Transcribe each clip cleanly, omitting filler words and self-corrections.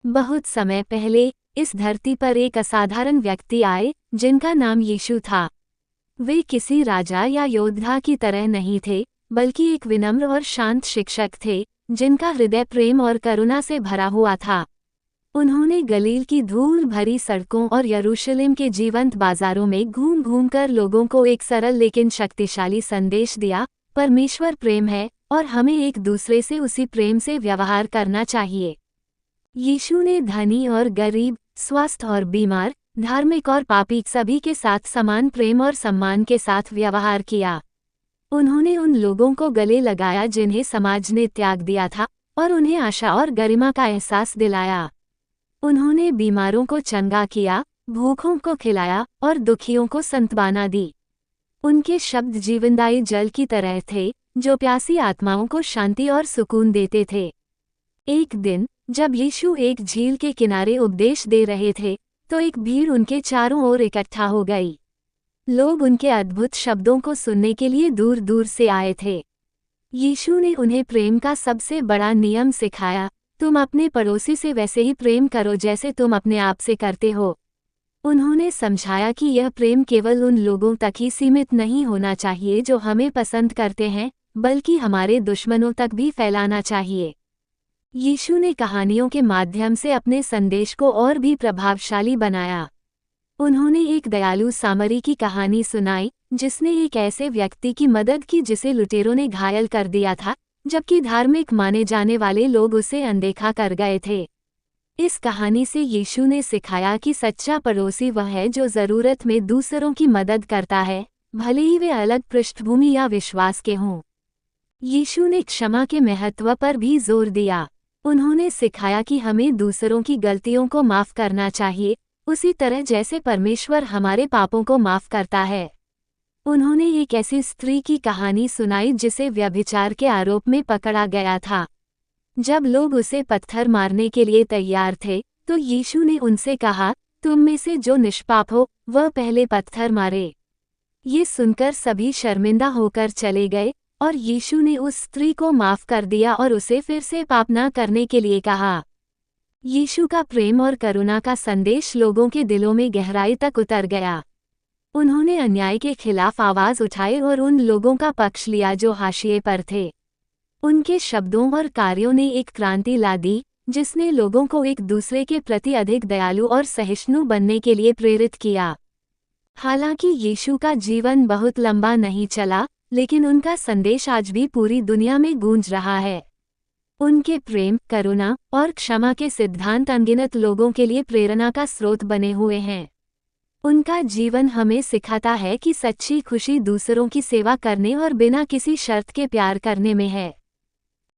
बहुत समय पहले इस धरती पर एक असाधारण व्यक्ति आए जिनका नाम यीशु था। वे किसी राजा या योद्धा की तरह नहीं थे, बल्कि एक विनम्र और शांत शिक्षक थे जिनका हृदय प्रेम और करुणा से भरा हुआ था। उन्होंने गलील की धूल भरी सड़कों और यरूशलेम के जीवंत बाजारों में घूम घूम कर लोगों को एक सरल लेकिन शक्तिशाली संदेश दिया, परमेश्वर प्रेम है और हमें एक दूसरे से उसी प्रेम से व्यवहार करना चाहिए। यीशु ने धनी और गरीब, स्वस्थ और बीमार, धार्मिक और पापी सभी के साथ समान प्रेम और सम्मान के साथ व्यवहार किया। उन्होंने उन लोगों को गले लगाया जिन्हें समाज ने त्याग दिया था और उन्हें आशा और गरिमा का एहसास दिलाया। उन्होंने बीमारों को चंगा किया, भूखों को खिलाया और दुखियों को सांत्वना दी। उनके शब्द जीवनदायी जल की तरह थे जो प्यासी आत्माओं को शांति और सुकून देते थे। एक दिन जब यीशु एक झील के किनारे उपदेश दे रहे थे तो एक भीड़ उनके चारों ओर इकट्ठा हो गई। लोग उनके अद्भुत शब्दों को सुनने के लिए दूर दूर से आए थे। यीशु ने उन्हें प्रेम का सबसे बड़ा नियम सिखाया, तुम अपने पड़ोसी से वैसे ही प्रेम करो जैसे तुम अपने आप से करते हो। उन्होंने समझाया कि यह प्रेम केवल उन लोगों तक ही सीमित नहीं होना चाहिए जो हमें पसंद करते हैं, बल्कि हमारे दुश्मनों तक भी फैलाना चाहिए। यीशु ने कहानियों के माध्यम से अपने संदेश को और भी प्रभावशाली बनाया। उन्होंने एक दयालु सामरी की कहानी सुनाई जिसने एक ऐसे व्यक्ति की मदद की जिसे लुटेरों ने घायल कर दिया था, जबकि धार्मिक माने जाने वाले लोग उसे अनदेखा कर गए थे। इस कहानी से यीशु ने सिखाया कि सच्चा पड़ोसी वह है जो ज़रूरत में दूसरों की मदद करता है, भले ही वे अलग पृष्ठभूमि या विश्वास के हों। यीशु ने क्षमा के महत्व पर भी जोर दिया। उन्होंने सिखाया कि हमें दूसरों की गलतियों को माफ़ करना चाहिए, उसी तरह जैसे परमेश्वर हमारे पापों को माफ़ करता है। उन्होंने एक ऐसी स्त्री की कहानी सुनाई जिसे व्यभिचार के आरोप में पकड़ा गया था। जब लोग उसे पत्थर मारने के लिए तैयार थे तो यीशु ने उनसे कहा, तुम में से जो निष्पाप हो वह पहले पत्थर मारे। ये सुनकर सभी शर्मिंदा होकर चले गए और यीशु ने उस स्त्री को माफ़ कर दिया और उसे फिर से पाप न करने के लिए कहा। यीशु का प्रेम और करुणा का संदेश लोगों के दिलों में गहराई तक उतर गया। उन्होंने अन्याय के खिलाफ आवाज़ उठाई और उन लोगों का पक्ष लिया जो हाशिए पर थे। उनके शब्दों और कार्यों ने एक क्रांति ला दी जिसने लोगों को एक दूसरे के प्रति अधिक दयालु और सहिष्णु बनने के लिए प्रेरित किया। हालांकि यीशु का जीवन बहुत लंबा नहीं चला, लेकिन उनका संदेश आज भी पूरी दुनिया में गूंज रहा है। उनके प्रेम, करुणा और क्षमा के सिद्धांत अनगिनत लोगों के लिए प्रेरणा का स्रोत बने हुए हैं। उनका जीवन हमें सिखाता है कि सच्ची खुशी दूसरों की सेवा करने और बिना किसी शर्त के प्यार करने में है।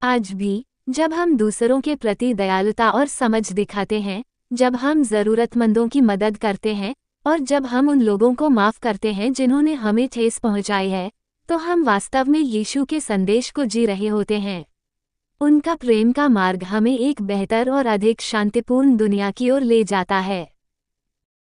आज भी जब हम दूसरों के प्रति दयालुता और समझ दिखाते हैं, जब हम ज़रूरतमंदों की मदद करते हैं और जब हम उन लोगों को माफ़ करते हैं जिन्होंने हमें ठेस पहुंचाई है, तो हम वास्तव में यीशु के संदेश को जी रहे होते हैं। उनका प्रेम का मार्ग हमें एक बेहतर और अधिक शांतिपूर्ण दुनिया की ओर ले जाता है।